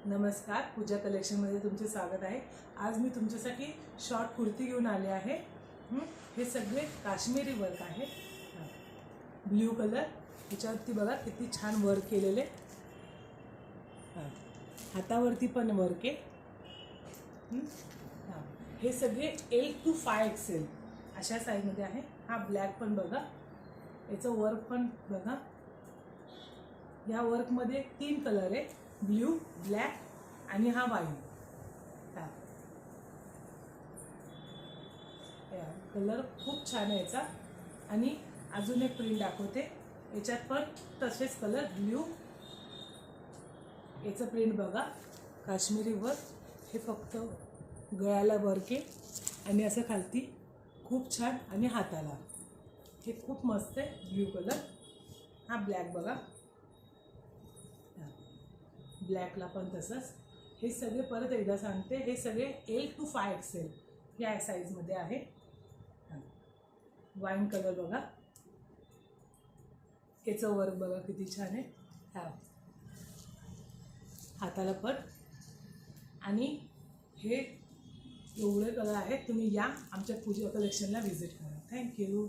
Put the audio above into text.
नमस्कार, पूजा कलेक्शनमध्ये तुमचे स्वागत आहे। आज मी तुमच्यासाठी शॉर्ट कुर्ती घेऊन आले आहे। हे सगळे काश्मीरी वर्क आहे। ब्लू कलर, याच्यावरती बघा किती छान वर्क केलेले। हातावरती पण वर्क आहे। हे सगळे L to 5XL अशा साईजमध्ये आहे। हा ब्लॅक पण बघा, याचं वर्क पण बघा। या वर्कमध्ये 3 कलर आहे, ब्लू, ब्लॅक आणि हा वाईन। कलर खूप छान आहे याचा। आणि अजून एक प्रिंट दाखवते, याच्यात पण तसेच कलर ब्लू। याचं प्रिंट बघा, काश्मीरी वर्क। हे फक्त गळ्याला वर्क आहे आणि असं खालती खूप छान, आणि हाताला हे खूप मस्त आहे। ब्लू कलर, हा ब्लॅक बघा, ब्लॅकला पण तसंच। हे सगळे परत एकदा सांगते, हे सगळे L to 5XL या साईजमध्ये आहे। वाईन कलर बघा, याचं वर्क बघा किती छान आहे। हाताला पण, आणि हे एवढे कलर आहेत। तुम्ही या आमच्या पूजा कलेक्शनला व्हिजिट करा। थँक्यू।